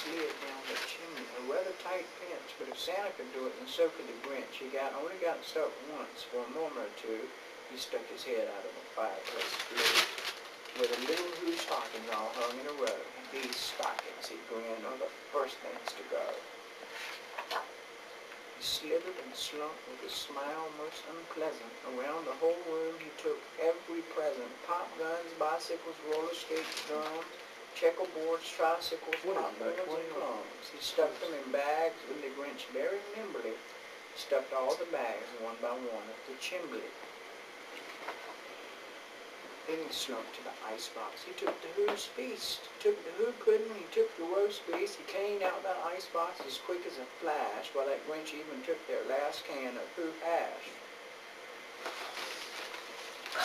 slid down the chimney, a rather tight pinch, but if Santa could do it, then so could the Grinch. He only got stuck once. For a moment or two, he stuck his head out of the fireplace flue, where the little Who stockings all hung in a row. These stockings, he grinned, are the first things to go. He slithered and slunk with a smile most unpleasant. Around the whole room he took every present: pop guns, bicycles, roller skates, drums, checkerboards, tricycles, popcorns, and plums. He stuffed them in bags, and the Grinch very nimbly stuffed all the bags one by one up the chimney. Then he slunk to the icebox. He took the Who's feast. He took the Who pudding. He took the roast beef. He cleaned out that icebox as quick as a flash, while that Grinch even took their last can of Who hash.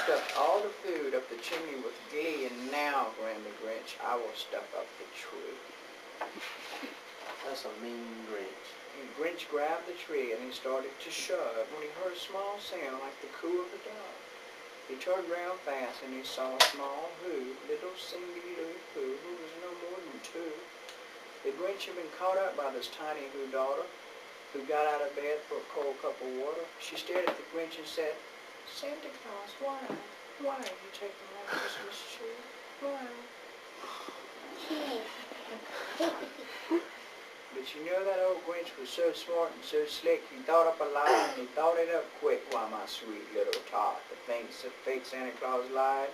Stuffed all the food up the chimney with glee, and now, grinned the Grinch, I will stuff up the tree. That's a mean Grinch. And Grinch grabbed the tree and he started to shove when he heard a small sound like the coo of a dove. He turned round fast and he saw a small Who, little singular Who, who was no more than 2. The Grinch had been caught up by this tiny Who daughter, who got out of bed for a cold cup of water. She stared at the Grinch and said, Santa Claus, why? Why are you taking my Christmas tree? Why? But you know that old Grinch was so smart and so slick, he thought up a lie and he thought it up quick. Why, my sweet little tot, the thinks that fake Santa Claus lied.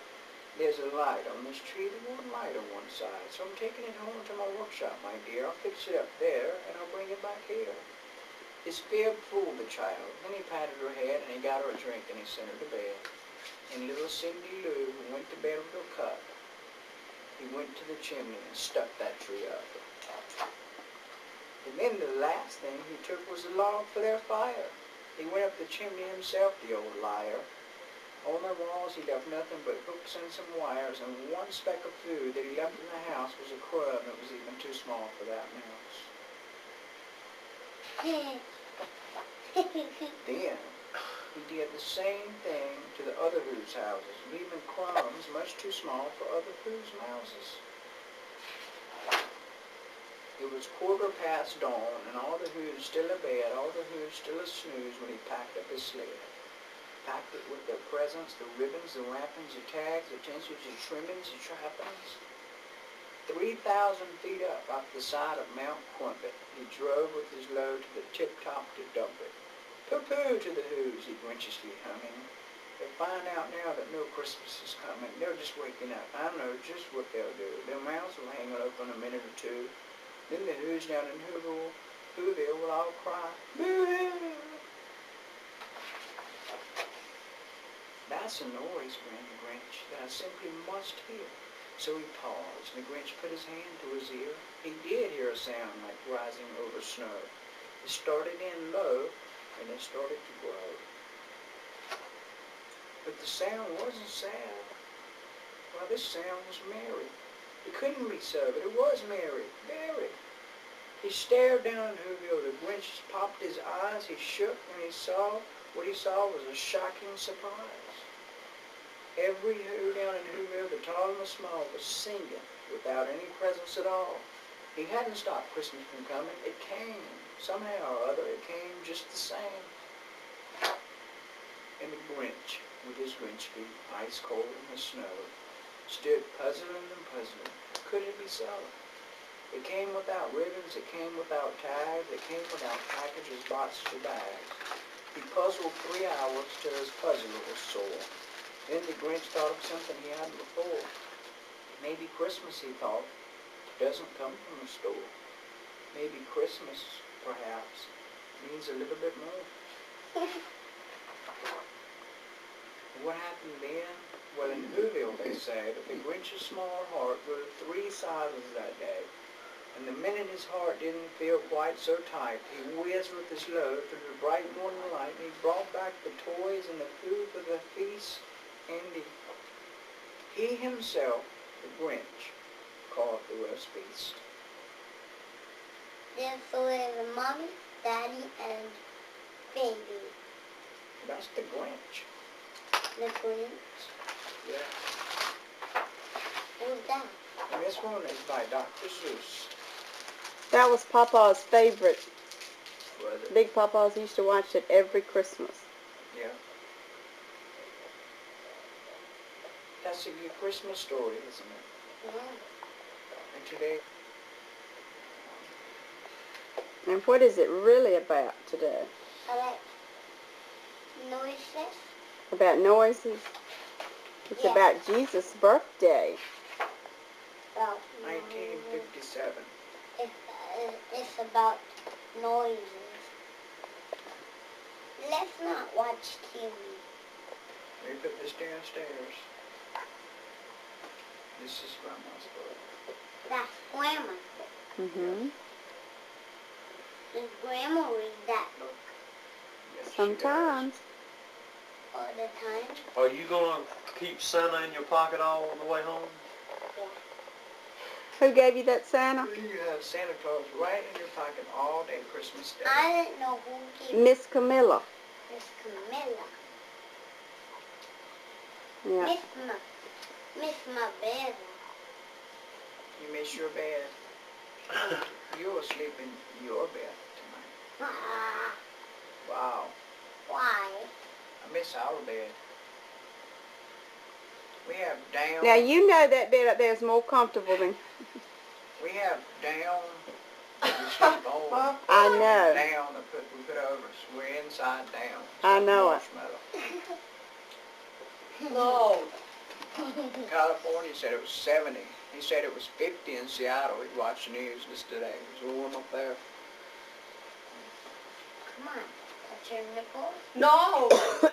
There's a light on this tree, the one light on one side. So I'm taking it home to my workshop, my dear. I'll fix it up there and I'll bring it back here. His fear fooled the child. Then he patted her head and he got her a drink and he sent her to bed. And little Cindy Lou went to bed with her cup. He went to the chimney and stuck that tree up. And then the last thing he took was a log for their fire. He went up the chimney himself, the old liar. On the walls he left nothing but hooks and some wires, and one speck of food that he left in the house was a crumb that was even too small for that mouse. Then he did the same thing to the other Who's houses, leaving crumbs much too small for other Who's mouses. It was 1/4 dawn, and all the Who's still abed, all the Who's still a-snooze when he packed up his sled. Packed it with their presents, the ribbons, the wrappings, the tags, the tinsels, the trimmings, the trappings. 3,000 feet up off the side of Mount Crumpet, he drove with his load to the tip-top to dump it. Pooh-pooh to the Who's, he grinchiously humming. They find out now that no Christmas is coming. They're just waking up. I know just what they'll do. Their mouths will hang open a minute or two. Then the Who's down in Whoville will all cry, boo-hoo! That's a noise, grinned the Grinch, that I simply must hear. So he paused, and the Grinch put his hand to his ear. He did hear a sound like rising over snow. It started in low, and it started to grow. But the sound wasn't sad. Well, this sound was merry. It couldn't be so, but it was merry, very. He stared down at Whoville. The Grinch popped his eyes. He shook, and what he saw was a shocking surprise. Every Who down in Whoville, the tall and the small, was singing without any presents at all. He hadn't stopped Christmas from coming. It came. Somehow or other, it came just the same. And the Grinch, with his Grinch feet, ice cold in the snow, stood puzzling and puzzling. Could it be so? It came without ribbons, it came without tags, it came without packages, boxes, or bags. He puzzled 3 hours till his puzzler was sore. Then the Grinch thought of something he hadn't before. Maybe Christmas, he thought, doesn't come from the store. Maybe Christmas, perhaps, means a little bit more. What happened then? Well, in Whoville, they say that the Grinch's small heart grew 3 sizes that day. And the minute his heart didn't feel quite so tight, he whizzed with his load through the bright morning light, and he brought back the toys and the food for the feast, and he himself, the Grinch, called the roast feast. Then so there's Mommy, Daddy, and Baby. That's the Grinch. The Grinch? Yeah. Who's that? And this one is by Dr. Seuss. That was Papa's favorite. Was it? Big Papa's used to watch it every Christmas. Yeah. That's a good Christmas story, isn't it? Yeah. And today, And what is it really about today? I like noises. About noises? It's Yeah. about Jesus' birthday. About 1957. It's about noises. Let's not watch TV. We put this downstairs. This is Grandma's book. That's Grandma. Mm-hmm. Does Grandma read that book Yes, she Sometimes. all the time? Are you gonna keep Santa in your pocket all the way home? Who gave you that Santa? does. You have Santa Claus right in your pocket all day Christmas Day. I didn't know who gave Miss Camilla. Miss Camilla. Yeah. Miss my bed. You miss your bed. You'll sleep in your bed tonight. Ah, Wow. why? I miss our bed. We have down. Now you know that bed up there is more comfortable than We have down. We sleep on. I know. Down that we put over us. We're inside down. I know it. Marshmallow. No. California said it was 70. He said it was 50 in Seattle. We watched the news just today. It was warm up there. Come on. Touch your nipples. No!